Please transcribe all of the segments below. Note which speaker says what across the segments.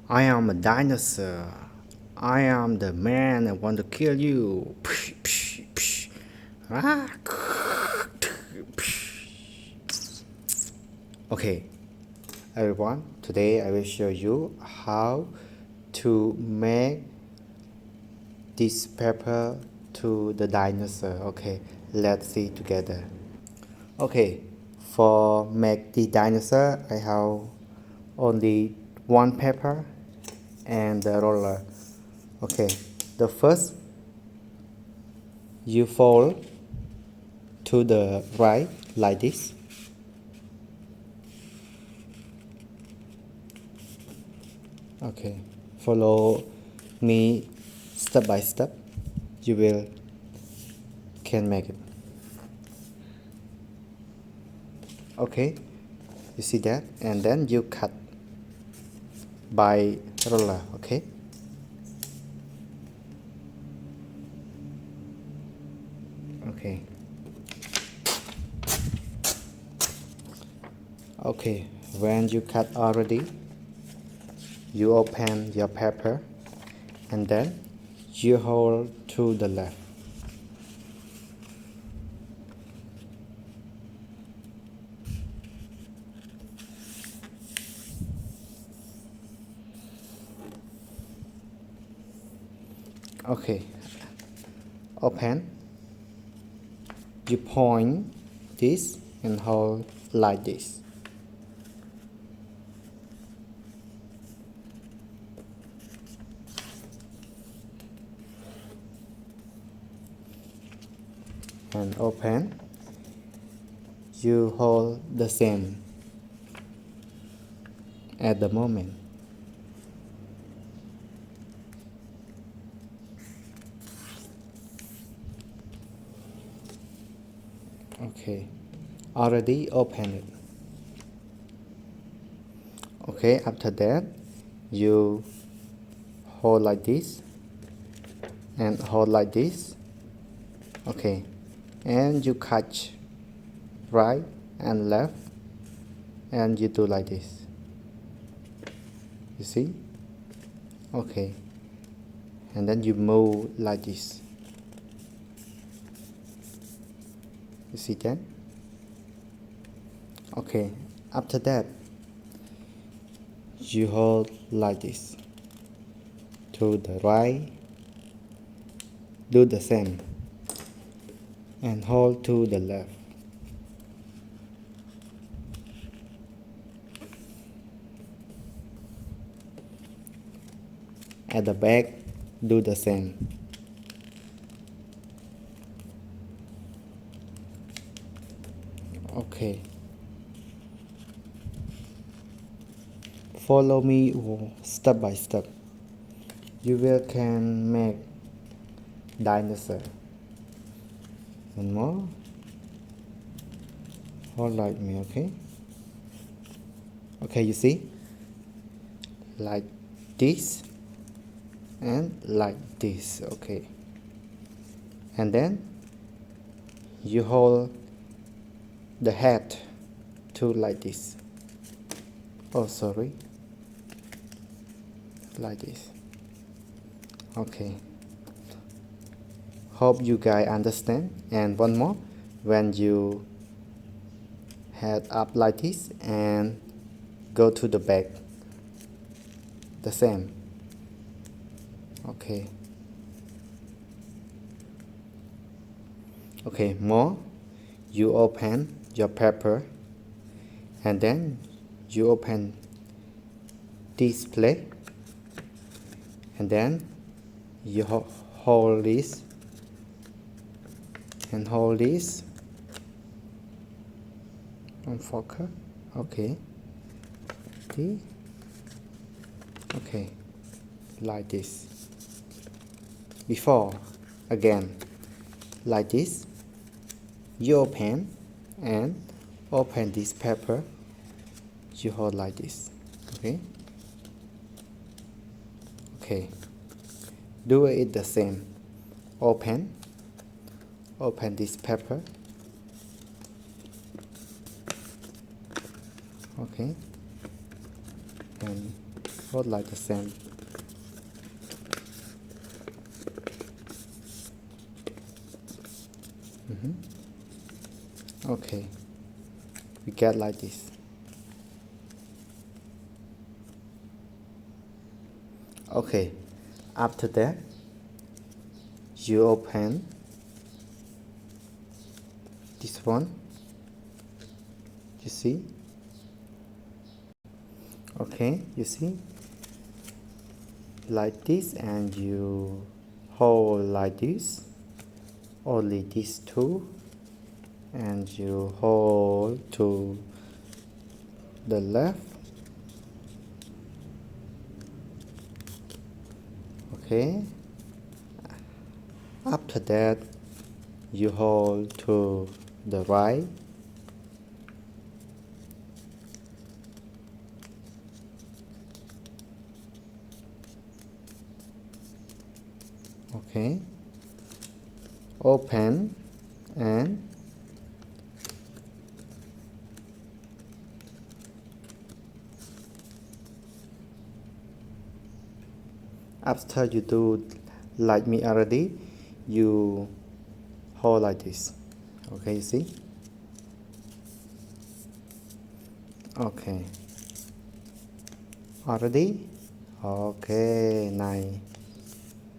Speaker 1: I am a dinosaur. I am the man that want to kill you. Psh, psh, psh. Ah. Okay, everyone, today I will show you how to make this paper to the dinosaur. Okay, let's see together. Okay, for make the dinosaur, I have only one paper and the roller. Okay, the first you fold to the right like this. Okay, follow me step by step. You will can make it. Okay, you see that, and then you cut by roller. Okay. Okay. Okay, when you cut already, you open your paper and then you hold to the left. Okay, open. You point this and hold like this. And open. You hold the same at the moment. Okay, already open it. Okay, after that, you hold like this and hold like this. Okay, and you catch right and left and you do like this. You see? Okay, and then you move like this. You see that? Okay, after that you hold like this to the right, do the same, and hold to the left. At the back, do the same. Okay. Follow me step by step. You will can make dinosaur. One more. Hold like me, okay? Okay, you see? Like this and like this, okay. And then you hold the head to like this. Oh, sorry. Like this. Okay. Hope you guys understand. And one more, when you head up like this and go to the back, the same. Okay. Okay, more. You open your paper and then you open this plate and then you hold this and hold this on focus. Okay. See? Okay, like this. Before, again, like this. You open and open this paper. You hold like this. Okay. Okay. Do it the same. Open this paper. Okay, and hold like the same. Okay, we get like this. Okay, after that you open this one, you see. Okay, you see, like this, and you hold like this, only these two, and you hold to the left. Okay, after that you hold to the right. Okay, open, and after you do like me already, you hold like this. Okay, you see. Okay, already. Okay,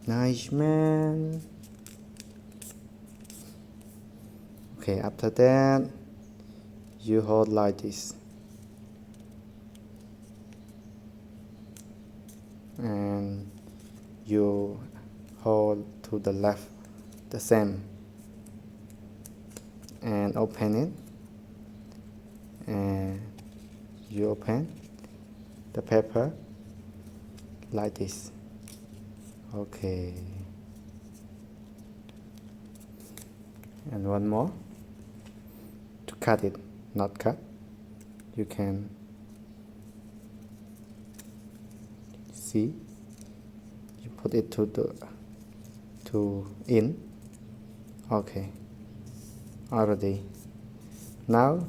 Speaker 1: nice man. Okay, after that you hold like this, and you hold to the left the same, and open it, and you open the paper like this. Okay, and one more to cut it, not cut, you can see, you put it to in. Okay, already. Now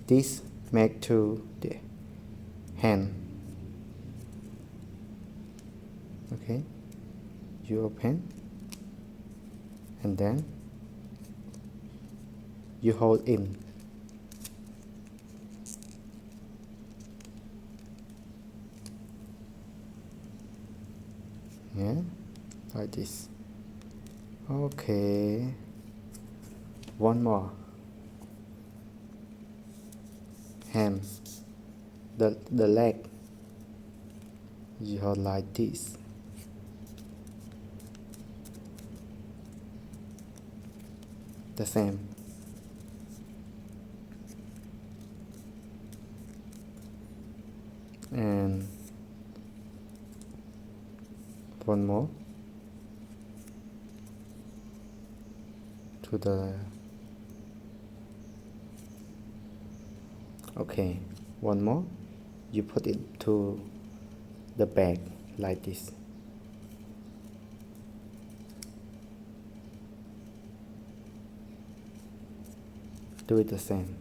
Speaker 1: this make to the hand. Okay, you open, and then you hold in. Yeah, like this. Okay, one more. Hand, the leg, you hold like this. The same. And one more to the. Okay, one more, you put it to the back like this. Do it the same.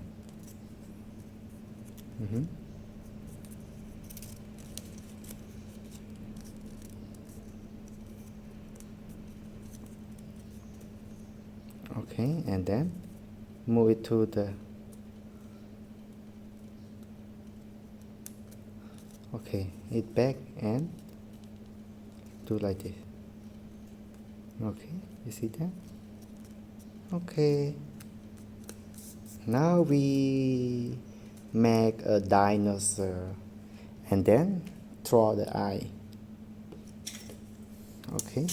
Speaker 1: Okay, and then move it to the. Okay, it back and do like this. Okay, you see that? Okay, now we make a dinosaur, and then draw the eye. Okay,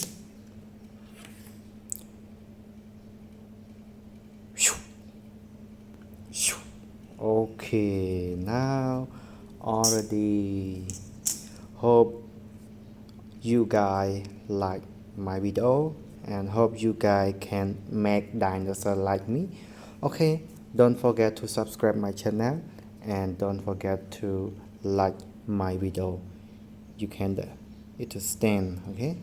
Speaker 1: okay, now already. Hope you guys like my video, and hope you guys can make dinosaur like me. Okay, don't forget to subscribe my channel, and don't forget to like my video. You can it to stand. Okay,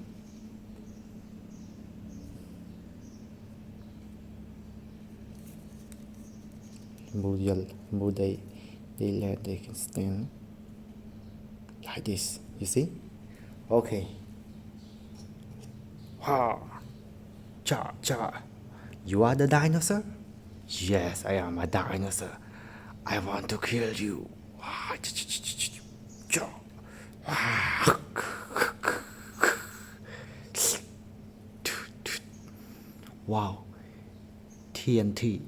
Speaker 1: move they let they can stand. like this, you see? Okay. Ha! Cha cha. You are the dinosaur? Yes, I am a dinosaur. I want to kill you. Cha. Wow. TNT.